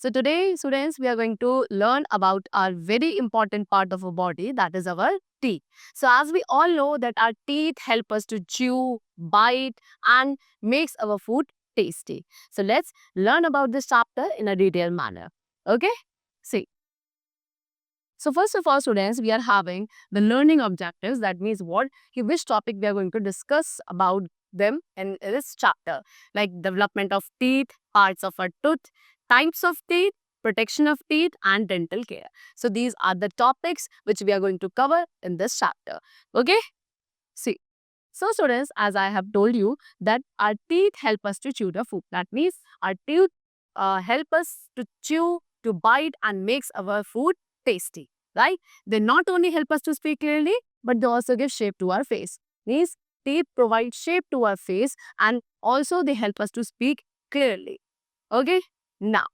So today, students, we are going to learn about our very important part of our body, that is our teeth. So as we all know that our teeth help us to chew, bite, and makes our food tasty. So let's learn about this chapter in a detailed manner. Okay? See. So first of all, students, we are having the learning objectives. That means which topic we are going to discuss about them in this chapter, like development of teeth, parts of our tooth, types of teeth, protection of teeth, and dental care. So these are the topics which we are going to cover in this chapter. Okay? See. So students, as I have told you that our teeth help us to chew the food. That means our teeth help us to chew, to bite and makes our food tasty, right? They not only help us to speak clearly, but they also give shape to our face. Means teeth provide shape to our face and also they help us to speak clearly. Okay? Now,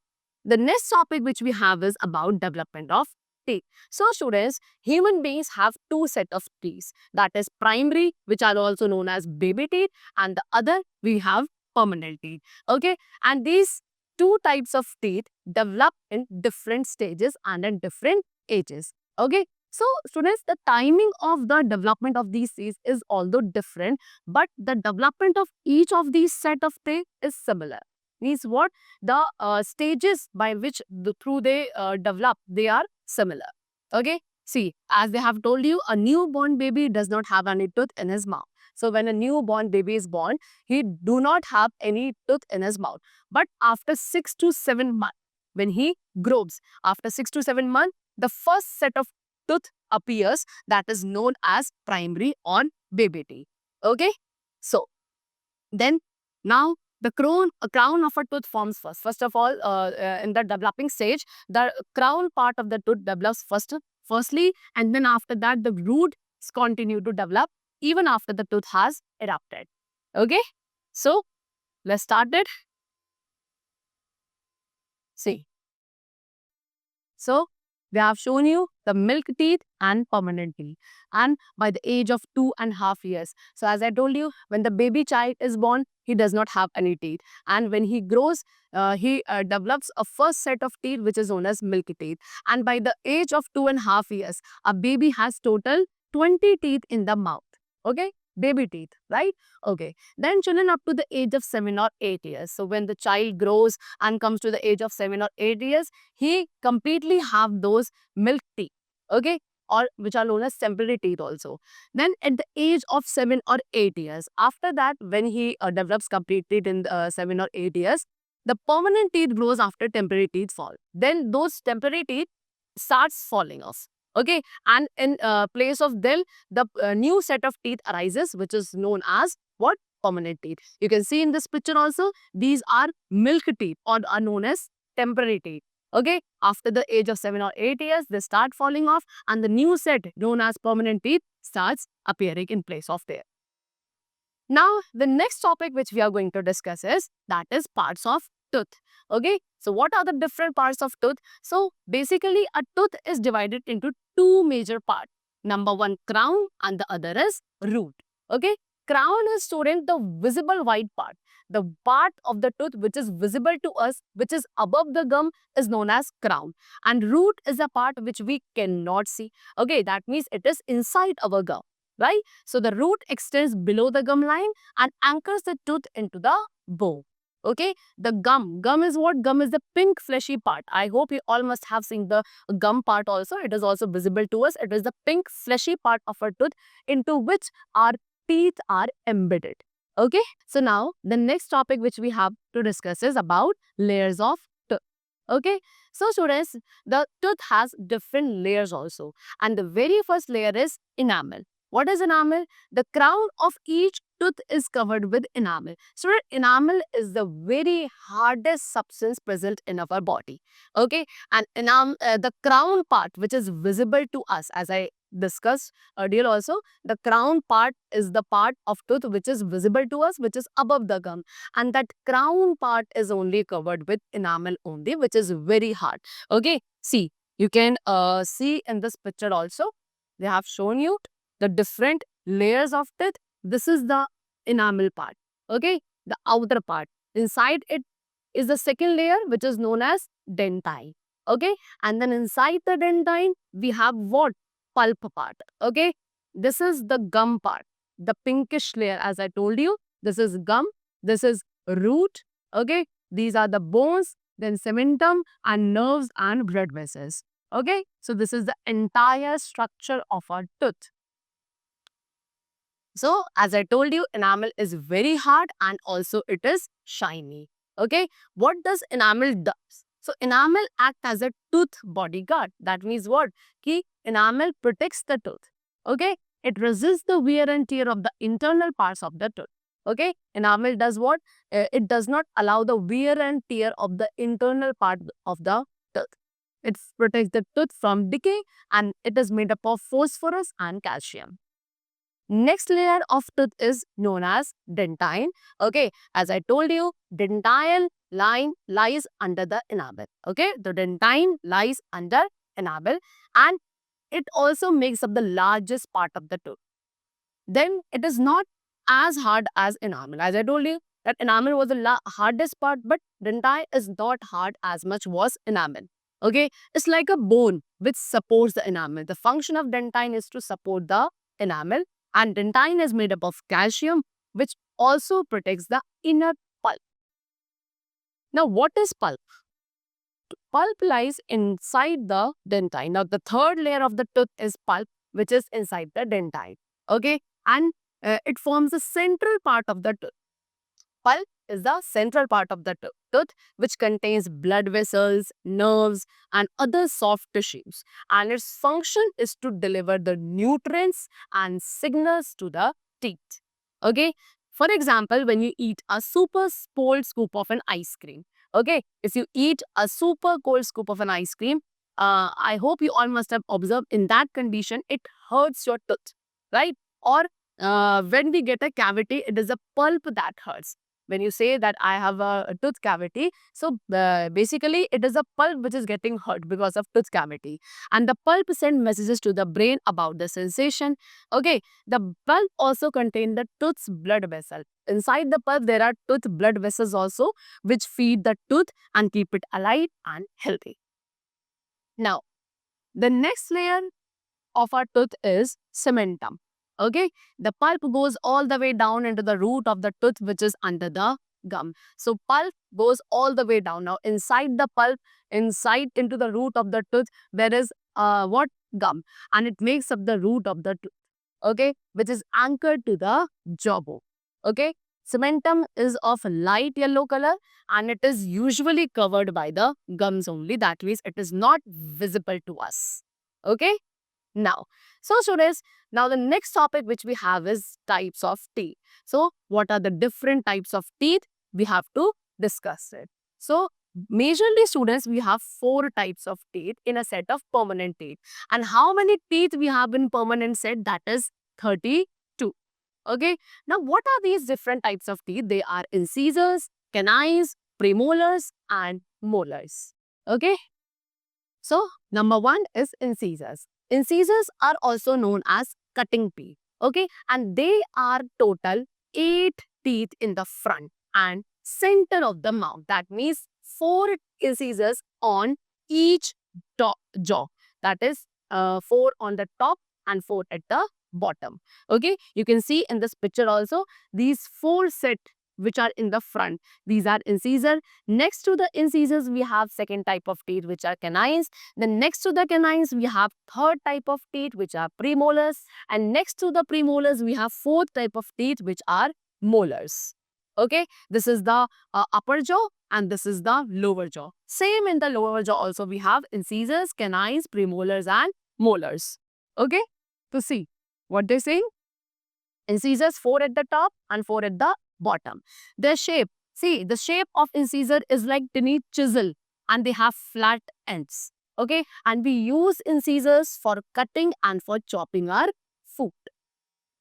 the next topic which we have is about development of teeth. So students, human beings have two set of teeth. That is primary, which are also known as baby teeth, and the other we have permanent teeth. Okay, and these two types of teeth develop in different stages and in different ages. Okay, so students, the timing of the development of these teeth is although different, but the development of each of these set of teeth is similar. Means what? The stages by which through they develop, they are similar. Okay, see, as they have told you, a newborn baby does not have any tooth in his mouth. So when a newborn baby is born, he do not have any tooth in his mouth. But after 6 to 7 months, when he grows, after 6 to 7 months, the first set of tooth appears, that is known as primary or baby teeth. Okay, so then now the crown of a tooth forms first. First of all, in the developing stage, the crown part of the tooth develops firstly, and then after that, the roots continue to develop even after the tooth has erupted. Okay, so let's start it. See. So, they have shown you the milk teeth and permanent teeth, and by the age of 2.5 years. So, as I told you, when the baby child is born, he does not have any teeth, and when he grows, he develops a first set of teeth which is known as milk teeth. And by the age of 2.5 years, a baby has total 20 teeth in the mouth. Okay, baby teeth, right? Okay, then children up to the age of 7 or 8 years. So, when the child grows and comes to the age of 7 or 8 years, he completely have those milk teeth, okay, or which are known as temporary teeth also. Then at the age of 7 or 8 years, after that, when he develops complete teeth in 7 or 8 years, the permanent teeth grows after temporary teeth fall. Then those temporary teeth starts falling off. Okay, and in place of them, the new set of teeth arises, which is known as what? Permanent teeth. You can see in this picture also, these are milk teeth or are known as temporary teeth. Okay, after the age of 7 or 8 years, they start falling off and the new set known as permanent teeth starts appearing in place of there. Now, the next topic which we are going to discuss is that is parts of tooth. Okay, so what are the different parts of tooth? So basically a tooth is divided into two major parts. Number one, crown, and the other is root. Okay, crown is student the visible white part. The part of the tooth which is visible to us, which is above the gum, is known as crown. And root is a part which we cannot see. Okay, that means it is inside our gum, right? So the root extends below the gum line and anchors the tooth into the bone. Okay, the gum is what? Gum is the pink fleshy part. I hope you all must have seen the gum part also. It is also visible to us. It is the pink fleshy part of our tooth into which our teeth are embedded. Okay, so now the next topic which we have to discuss is about layers of tooth. Okay, so students, the tooth has different layers also, and the very first layer is enamel. What is enamel? The crown of each tooth is covered with enamel. So enamel is the very hardest substance present in our body. Okay, and the crown part which is visible to us, as I discussed earlier also, the crown part is the part of tooth which is visible to us, which is above the gum, and that crown part is only covered with enamel only, which is very hard. Okay, see, you can see in this picture also, they have shown you the different layers of teeth. This is the enamel part. Okay, the outer part. Inside it is the second layer, which is known as dentine. Okay, and then inside the dentine, we have what? Pulp part. Okay, this is the gum part, the pinkish layer, as I told you. This is gum, this is root. Okay, these are the bones, then cementum, and nerves and blood vessels. Okay, so this is the entire structure of our tooth. So, as I told you, enamel is very hard and also it is shiny. Okay, what does enamel does? So, enamel act as a tooth bodyguard. That means what? Ki enamel protects the tooth. Okay, it resists the wear and tear of the internal parts of the tooth. Okay, enamel does what? It does not allow the wear and tear of the internal part of the tooth. It protects the tooth from decay and it is made up of phosphorus and calcium. Next layer of tooth is known as dentine. Okay, as I told you, dentine line lies under the enamel. Okay, the dentine lies under enamel and it also makes up the largest part of the tooth. Then it is not as hard as enamel. As I told you, that enamel was the hardest part, but dentine is not hard as much was enamel. Okay, it's like a bone which supports the enamel. The function of dentine is to support the enamel, and dentine is made up of calcium, which also protects the inner pulp. Now, what is pulp? Pulp lies inside the dentine. Now, the third layer of the tooth is pulp, which is inside the dentine. Okay, and it forms the central part of the tooth. Pulp is the central part of the tooth, which contains blood vessels, nerves, and other soft tissues. And its function is to deliver the nutrients and signals to the teeth. Okay. For example, when you eat a super cold scoop of an ice cream. Okay. If you eat a super cold scoop of an ice cream, I hope you all must have observed in that condition, it hurts your tooth, right? Or when we get a cavity, it is a pulp that hurts. When you say that I have a tooth cavity, so basically it is a pulp which is getting hurt because of tooth cavity. And the pulp send messages to the brain about the sensation. Okay, the pulp also contain the tooth's blood vessel. Inside the pulp, there are tooth blood vessels also, which feed the tooth and keep it alive and healthy. Now, the next layer of our tooth is cementum. Okay, the pulp goes all the way down into the root of the tooth, which is under the gum. So pulp goes all the way down. Now inside the pulp, inside into the root of the tooth, there is what? Gum, and it makes up the root of the tooth. Okay, which is anchored to the jawbone. Okay, cementum is of light yellow color and it is usually covered by the gums only. That means it is not visible to us. Okay. Now, so students, now the next topic which we have is types of teeth. So, what are the different types of teeth? We have to discuss it. So, majorly students, we have 4 types of teeth in a set of permanent teeth. And how many teeth we have in permanent set? That is 32. Okay. Now, what are these different types of teeth? They are incisors, canines, premolars, and molars. Okay. So, number 1 is incisors. Incisors are also known as cutting teeth. Okay, and they are total 8 teeth in the front and center of the mouth. That means 4 incisors on each jaw. That is 4 on the top and 4 at the bottom. Okay, you can see in this picture also these 4 set which are in the front. These are incisor. Next to the incisors, we have second type of teeth which are canines. Then next to the canines, we have third type of teeth which are premolars. And next to the premolars, we have fourth type of teeth which are molars. Okay, this is the upper jaw and this is the lower jaw. Same in the lower jaw also we have incisors, canines, premolars and molars. Okay, to see what they're saying. Incisors 4 at the top and 4 at the bottom. Their shape, see the shape of incisor is like tiny chisel and they have flat ends. Okay, and we use incisors for cutting and for chopping our food.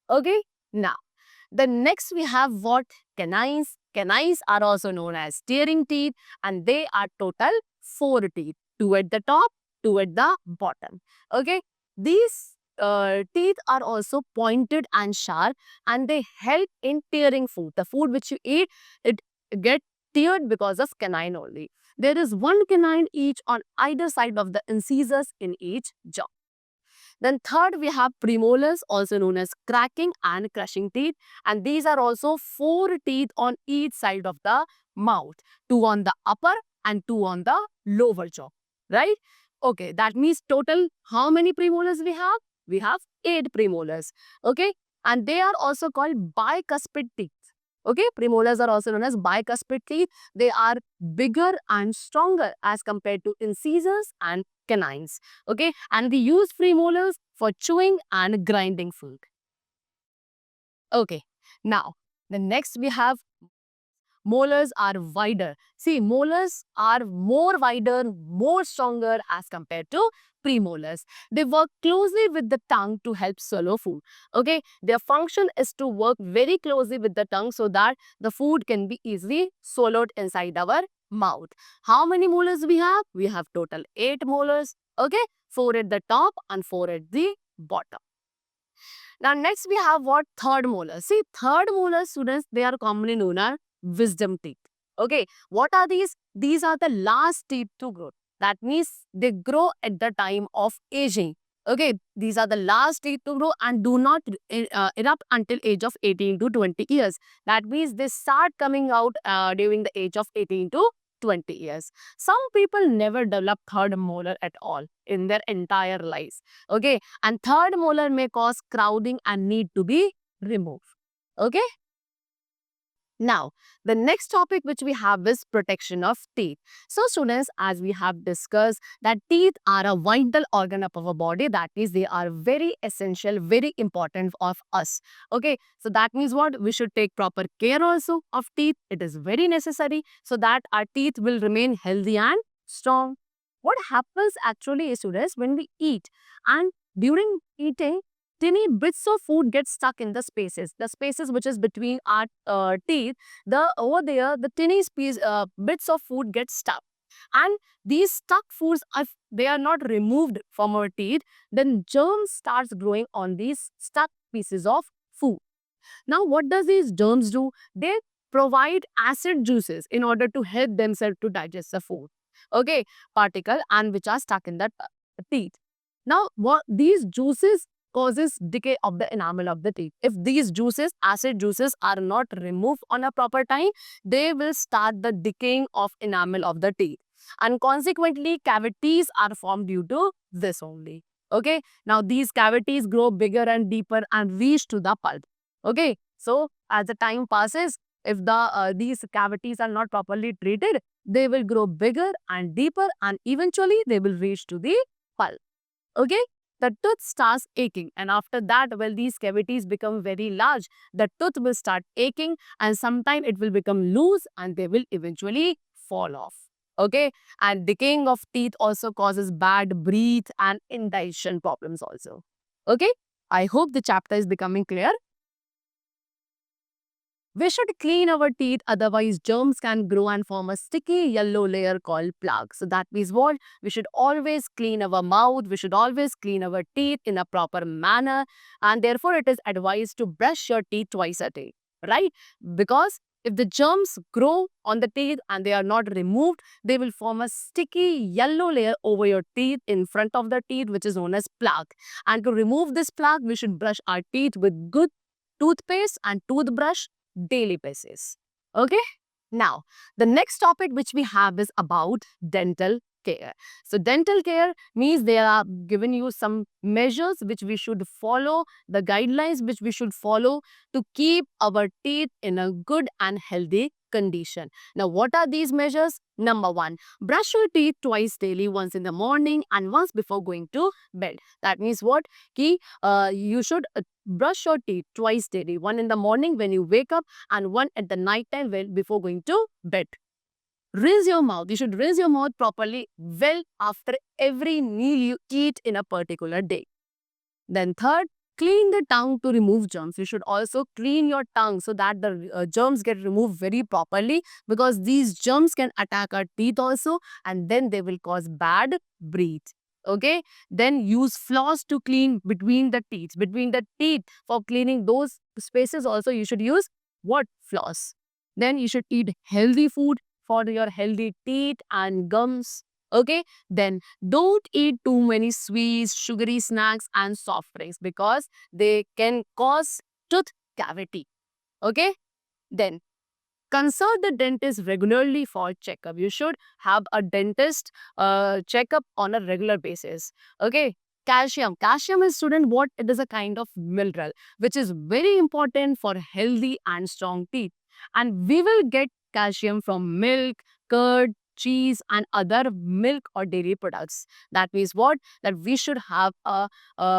Okay, now the next we have what? Canines. Canines are also known as steering teeth and they are total 4 teeth. 2 at the top, 2 at the bottom. Okay, these teeth are also pointed and sharp and they help in tearing food. The food which you eat, it get teared because of canine only. There is one canine each on either side of the incisors in each jaw. Then third, we have premolars, also known as cracking and crushing teeth. And these are also 4 teeth on each side of the mouth. 2 on the upper and 2 on the lower jaw. Right? Okay, that means total how many premolars we have? We have 8 premolars. Okay? And they are also called bicuspid teeth. Okay, premolars are also known as bicuspid teeth. They are bigger and stronger as compared to incisors and canines. Okay, and we use premolars for chewing and grinding food. Okay, now the next we have molars are wider. See, molars are more wider, more stronger as compared to premolars. They work closely with the tongue to help swallow food. Okay, their function is to work very closely with the tongue so that the food can be easily swallowed inside our mouth. How many molars we have? We have total 8 molars. Okay, 4 at the top and 4 at the bottom. Now next we have what? Third molar. See, third molar, students, they are commonly known as wisdom teeth. Okay, what are these? These are the last teeth to grow. That means they grow at the time of aging. Okay, these are the last teeth to grow and do not erupt until age of 18 to 20 years. That means they start coming out during the age of 18 to 20 years. Some people never develop third molar at all in their entire lives. Okay, and third molar may cause crowding and need to be removed. Okay. Now, the next topic which we have is protection of teeth. So, students, as we have discussed that teeth are a vital organ of our body. That means they are very essential, very important of us. Okay, so that means what? We should take proper care also of teeth. It is very necessary so that our teeth will remain healthy and strong. What happens actually is, students, when we eat and during eating, tiny bits of food get stuck in the spaces which is between our teeth. Over there, the tiny bits of food get stuck. And these stuck foods, if they are not removed from our teeth, then germs starts growing on these stuck pieces of food. Now, what does these germs do? They provide acid juices in order to help themselves to digest the food. Okay, particle and which are stuck in the teeth. Now, what these juices causes decay of the enamel of the teeth. If these juices, acid juices, are not removed on a proper time, they will start the decaying of enamel of the teeth. And consequently, cavities are formed due to this only. Okay. Now, these cavities grow bigger and deeper and reach to the pulp. Okay. So, as the time passes, if these cavities are not properly treated, they will grow bigger and deeper and eventually they will reach to the pulp. Okay, the tooth starts aching, and after that, well, these cavities become very large. The tooth will start aching, and sometime it will become loose and they will eventually fall off. Okay, and decaying of teeth also causes bad breath and indigestion problems also. Okay, I hope the chapter is becoming clear. We should clean our teeth, otherwise germs can grow and form a sticky yellow layer called plaque. So that means what? We should always clean our mouth, we should always clean our teeth in a proper manner, and therefore it is advised to brush your teeth twice a day, right? Because if the germs grow on the teeth and they are not removed, they will form a sticky yellow layer over your teeth in front of the teeth, which is known as plaque. And to remove this plaque, we should brush our teeth with good toothpaste and toothbrush daily basis. Okay. Now, the next topic which we have is about dental care. So, dental care means they are given you some measures which we should follow, the guidelines which we should follow to keep our teeth in a good and healthy condition. Now, what are these measures? Number one, brush your teeth twice daily, once in the morning and once before going to bed. That means what? You should brush your teeth twice daily, one in the morning when you wake up and one at the night time before going to bed. Rinse your mouth. You should rinse your mouth properly well after every meal you eat in a particular day. Then third, clean the tongue to remove germs. You should also clean your tongue so that the germs get removed very properly, because these germs can attack our teeth also and then they will cause bad breath. Okay. Then use floss to clean between the teeth. Between the teeth, for cleaning those spaces also you should use what? Floss. Then you should eat healthy food. for your healthy teeth and gums. Okay, then don't eat too many sweets, sugary snacks, and soft drinks because they can cause tooth cavity. Okay, then consult the dentist regularly for checkup. You should have a dentist checkup on a regular basis. Okay. Calcium. Calcium is, student, what? It is a kind of mineral which is very important for healthy and strong teeth. And we will get calcium from milk, curd, cheese, and other milk or dairy products. That means what? That we should have a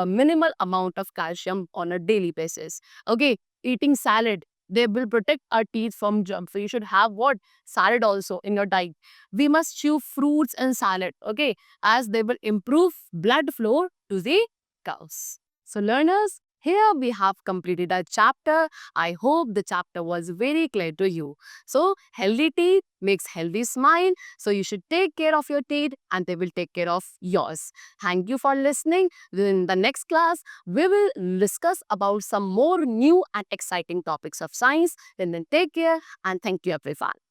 minimal amount of calcium on a daily basis. Okay. Eating salad, they will protect our teeth from germs. So you should have what? Salad also in your diet. We must chew fruits and salad, okay, as they will improve blood flow to the cows. So learners, here we have completed our chapter. I hope the chapter was very clear to you. So healthy teeth makes healthy smile. So you should take care of your teeth and they will take care of yours. Thank you for listening. In the next class, we will discuss about some more new and exciting topics of science. Then take care and thank you everyone.